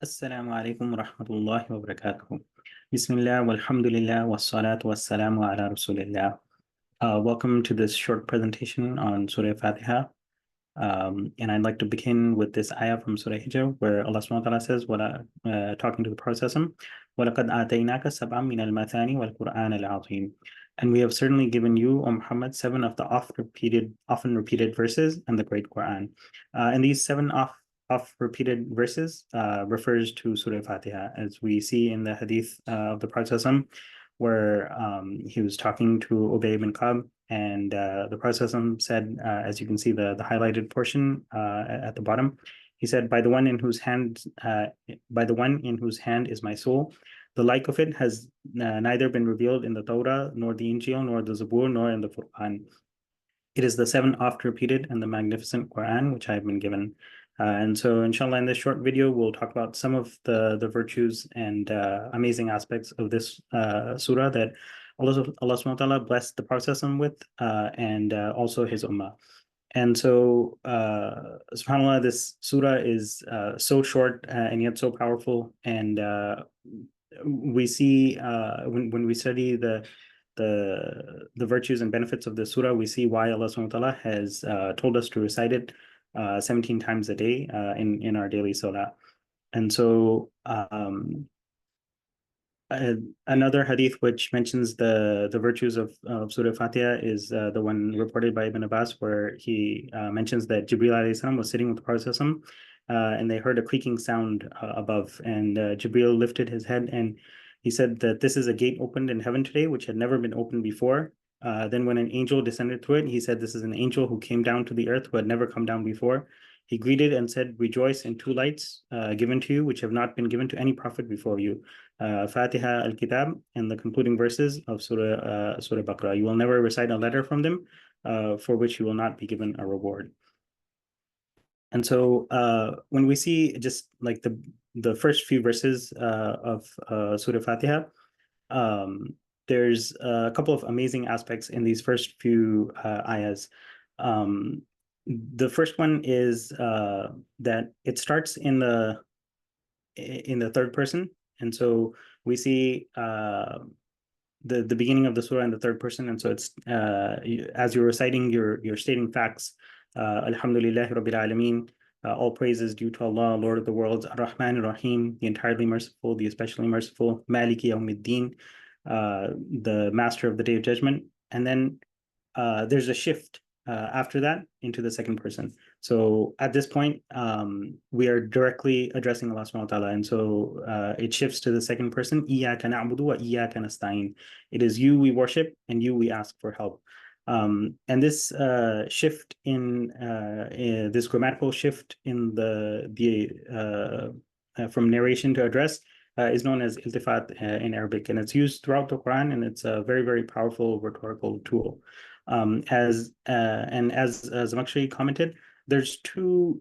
Assalamu alaikum wa rahmatullahi wa barakatuh. Bismillah walhamdulillah wassalatu wassalamu ala rasulillah. Welcome to this short presentation on Surah Fatihah. And I'd like to begin with this ayah from Surah Hijr, where Allah subhanahu wa ta'ala says, talking to the Prophet, وَلَقَدْ آتَيْنَاكَ سَبْعًا مِنَ الْمَثَانِ وَالْقُرْآنَ الْعَظِيمِ. And we have certainly given you, O Muhammad, seven of the often repeated verses and the great Quran. And these seven oft repeated verses refers to Surah Fatihah, as we see in the hadith of the Prophet, where he was talking to Ubay ibn Ka'b, and the Prophet said, as you can see the highlighted portion at the bottom, he said, by the one in whose hand is my soul, the like of it has neither been revealed in the Torah, nor the Injil, nor the Zabur, nor in the Quran. It is the seven oft repeated and the magnificent Quran which I have been given. And so, inshallah, in this short video, we'll talk about some of the virtues and amazing aspects of this surah that Allah subhanahu wa ta'ala blessed the Prophet with, and also his ummah. And so, subhanAllah, this surah is so short and yet so powerful. And we see when we study the virtues and benefits of the surah, we see why Allah subhanahu wa ta'ala has told us to recite it 17 times a day in our daily salah. And so another hadith which mentions the virtues of Surah Fatihah is the one reported by Ibn Abbas, where he mentions that Jibreel alayhi salam was sitting with the Prophet and they heard a creaking sound above, and Jibreel lifted his head and he said that this is a gate opened in heaven today which had never been opened before. Then when an angel descended through it, he said, this is an angel who came down to the earth who had never come down before. He greeted and said, rejoice in two lights given to you which have not been given to any prophet before you, Fatiha al-Kitab and the concluding verses of Surah Baqarah. You will never recite a letter from them for which you will not be given a reward. And so when we see just like the first few verses of Surah Fatihah, there's a couple of amazing aspects in these first few ayahs. The first one is that it starts in the third person, and so we see the beginning of the surah in the third person, and so it's as you're reciting, you're stating facts. Alhamdulillahi Rabbil Alameen. All praise is due to Allah, Lord of the worlds, Ar-Rahman Ar-Rahim, the entirely merciful, the especially merciful, Maliki Yawmiddin, the master of the day of judgment. And then there's a shift after that into the second person. So at this point, we are directly addressing Allah subhanahu wa ta'ala. And so it shifts to the second person, Iyyaka na'budu wa iyyaka nasta'in. It is you we worship and you we ask for help. And this shift in this grammatical shift in the from narration to address is known as iltifat in Arabic, and it's used throughout the Quran, and it's a very, very powerful rhetorical tool. As Zamakhshari commented, there's two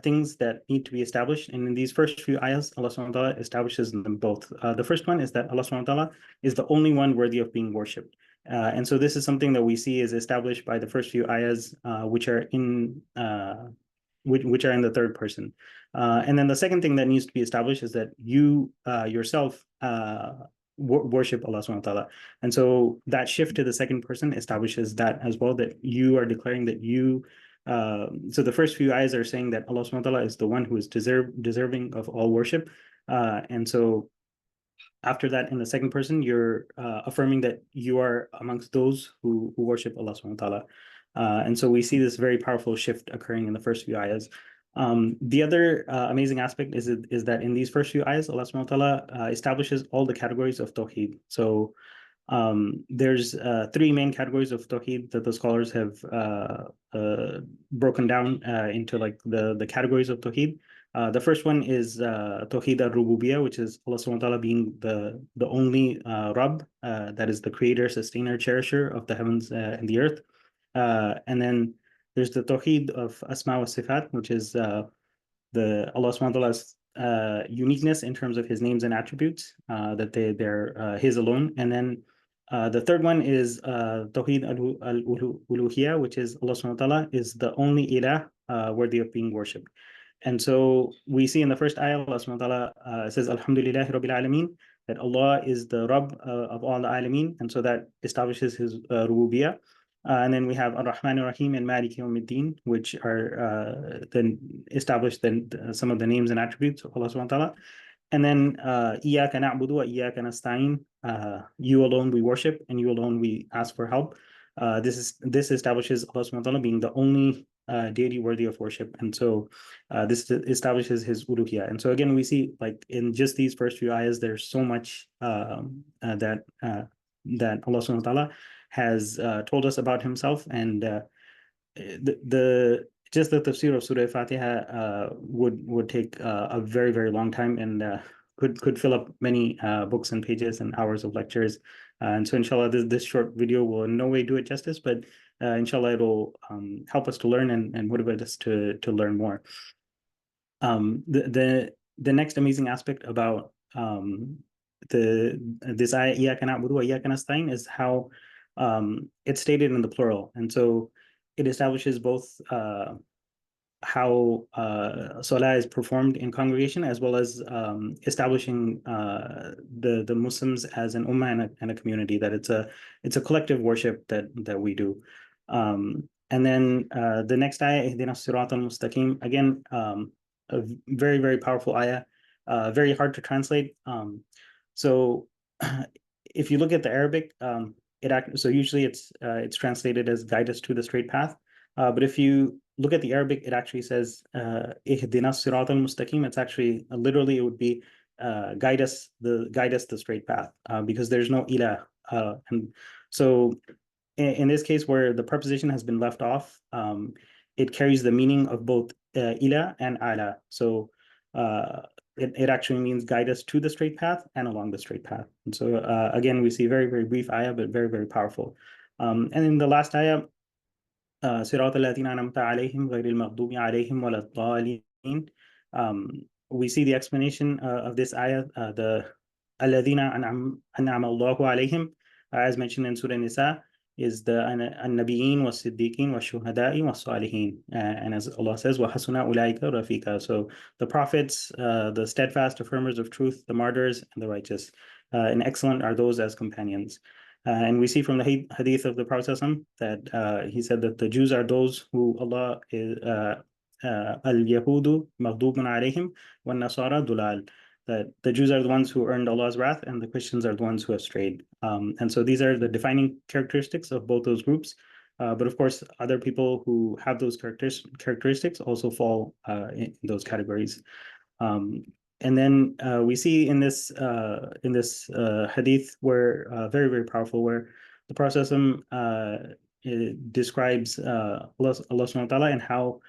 things that need to be established, and in these first few ayahs, Allah subhanahu wa ta'ala establishes them both. The first one is that Allah subhanahu wa ta'ala is the only one worthy of being worshipped. And so this is something that we see is established by the first few ayahs, which are in the third person. And then the second thing that needs to be established is that you yourself worship Allah subhanahu wa ta'ala. And so that shift to the second person establishes that as well, that you are declaring that you, so the first few ayahs are saying that Allah subhanahu wa ta'ala is the one who is deserving of all worship. And so after that, in the second person, you're affirming that you are amongst those who worship Allah subhanahu wa ta'ala. And so we see this very powerful shift occurring in the first few ayahs. The other amazing aspect is that in these first few ayahs, Allah subhanahu wa ta'ala establishes all the categories of Tawheed. So there's three main categories of Tawheed that the scholars have broken down into like the categories of Tawheed. The first one is Tawheed al-Rububiyyah, which is Allah subhanahu wa ta'ala being the only Rabb, that is the creator, sustainer, cherisher of the heavens and the earth. And then there's the Tawheed of Asma wa Sifat, which is the Allah subhanahu wa ta'ala's uniqueness in terms of his names and attributes, that they're his alone. And then the third one is Tawheed al-Uluhiyyah, which is Allah subhanahu wa ta'ala is the only ilah worthy of being worshipped. And so we see in the first ayah, Allah subhanahu wa ta'ala says, Alhamdulillahi Rabbil Alameen, that Allah is the Rabb of all the Alameen. And so that establishes his rububiyyah. And then we have Ar-Rahman Ar-Rahim and Maliki Yawmiddin, which are then established then some of the names and attributes of Allah subhanahu wa ta'ala. And then Iyaka na'budu wa iyaka nasta'in. You alone we worship, and you alone we ask for help. This establishes Allah subhanahu wa ta'ala being the only deity worthy of worship. And so this establishes his uluhiyah. And so again, we see like in just these first few ayahs, there's so much that Allah subhanahu wa ta'ala has told us about himself. And the just the tafsir of Surah Fatihah would take a very, very long time, and could fill up many books and pages and hours of lectures. And so inshallah, this short video will in no way do it justice, but inshallah, it'll help us to learn and motivate us to learn more. The next amazing aspect about this ayah, Iyaka na'budu wa iyaka nasta'in, is how it's stated in the plural. And so it establishes both how Salah is performed in congregation, as well as establishing the Muslims as an ummah and a community, that it's a collective worship that we do. And then the next ayah, Ihdina as-sirata al-mustaqim, again, a very, very powerful ayah, very hard to translate. So if you look at the Arabic, so usually it's translated as guide us to the straight path. But if you look at the Arabic, it actually says Ihdina as-sirata al-mustaqim. It's actually literally, it would be guide us the straight path, because there's no ilah. And so in this case, where the preposition has been left off, it carries the meaning of both ilah and ala. So it actually means guide us to the straight path and along the straight path. And so again, we see very, very brief ayah, but very, very powerful. And in the last ayah, صراط الذين أنعمت عليهم غير المغضوب عليهم ولا الضالين. We see the explanation of this ayah, the الذين أنعم الله عليهم, as mentioned in Surah Nisa, is the النبيين والصديقين والشهداء والصالحين. And as Allah says, وَحَسُنَ أُولَٰئِكَ رَفِيقًا. So the prophets, the steadfast affirmers of truth, the martyrs, and the righteous. And excellent are those as companions. And we see from the hadith of the Prophet that he said that the Jews are those who Allah is al-Yahudu maghdubun alayhim wa nasara dulal. That the Jews are the ones who earned Allah's wrath, and the Christians are the ones who have strayed. And so these are the defining characteristics of both those groups. But of course, other people who have those characteristics also fall in those categories. And then we see in this hadith, where very, very powerful, where the Prophet describes Allah subhanahu wa ta'ala, and how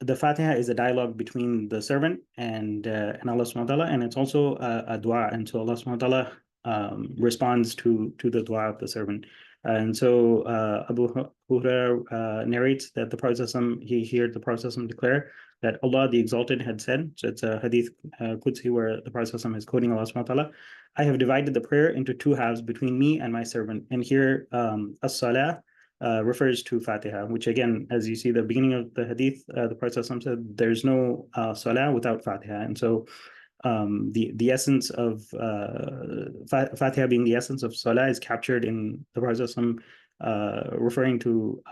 the Fatiha is a dialogue between the servant and Allah subhanahu wa ta'ala, and it's also a dua. And so Allah subhanahu wa ta'ala responds to the dua of the servant. And so Abu Hurairah narrates that the Prophet he heard the Prophet declare that Allah the Exalted had said, so it's a hadith Qudsi, where the Prophet is quoting Allah subhanahu wa ta'ala, I have divided the prayer into two halves between me and my servant. And here as-salah refers to Fatiha, which again, as you see the beginning of the hadith, the Prophet said there's no salah without Fatiha. And so the essence of Fatiha being the essence of salah is captured in the Prophet referring to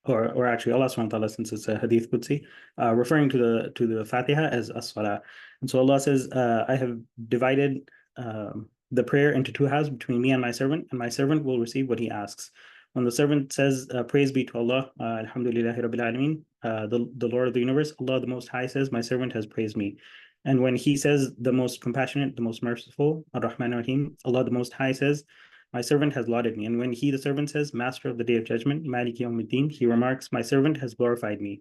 or actually Allah subhanahu wa ta'ala, since it's a hadith Qudsi, referring to the Fatiha as as-salah. And so Allah says, I have divided the prayer into two halves between me and my servant will receive what he asks. When the servant says, praise be to Allah, Alhamdulillahi Rabbil Alameen, the Lord of the universe, Allah the Most High says, my servant has praised me. And when he says, the most compassionate, the most merciful, Ar-Rahman Ar-Rahim, Allah the Most High says, my servant has lauded me. And when he, the servant, says, master of the day of judgment, Maliki Yawmiddin, he remarks, my servant has glorified me.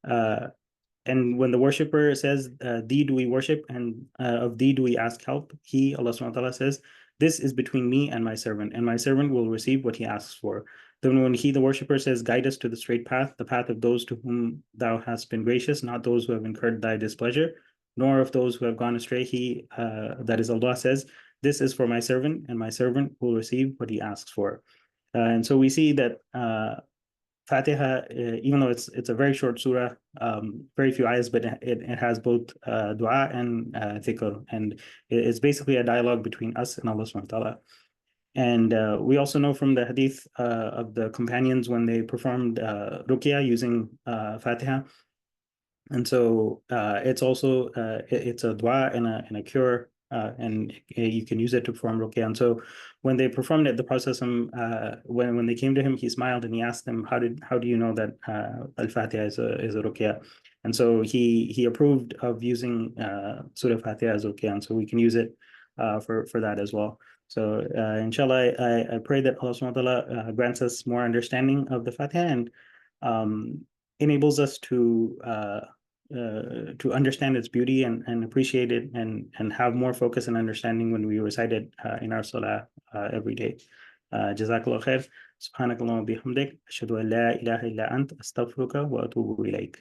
And when the worshipper says, thee do we worship, and of thee do we ask help, he, Allah subhanahu wa ta'ala, says, this is between me and my servant will receive what he asks for. Then when he, the worshipper, says, guide us to the straight path, the path of those to whom thou hast been gracious, not those who have incurred thy displeasure, nor of those who have gone astray, he, that is Allah, says, this is for my servant, and my servant will receive what he asks for. And so we see that Fatiha, even though it's a very short surah, very few ayahs, but it has both dua and dhikr, and it's basically a dialogue between us and Allah subhanahu wa ta'ala. And we also know from the hadith of the companions when they performed ruqya using Fatiha. And so it's also it's a dua and a cure, and you can use it to perform ruqya. And so when they performed it, the Prophet when they came to him, he smiled and he asked them, how do you know that Al-Fatiha is a ruqya? And so he approved of using Surah Fatiha as ruqya, and so we can use it for that as well. So inshallah, I pray that Allah subhanahu wa ta'ala grants us more understanding of the Fatiha and enables us to understand its beauty and appreciate it and have more focus and understanding when we recite it in our salah every day. Jazakallah khair. Subhanakallah wa bihamdik. Ashhadu an la ilaha illa ant. Astaghfiruka wa atubu ilayk.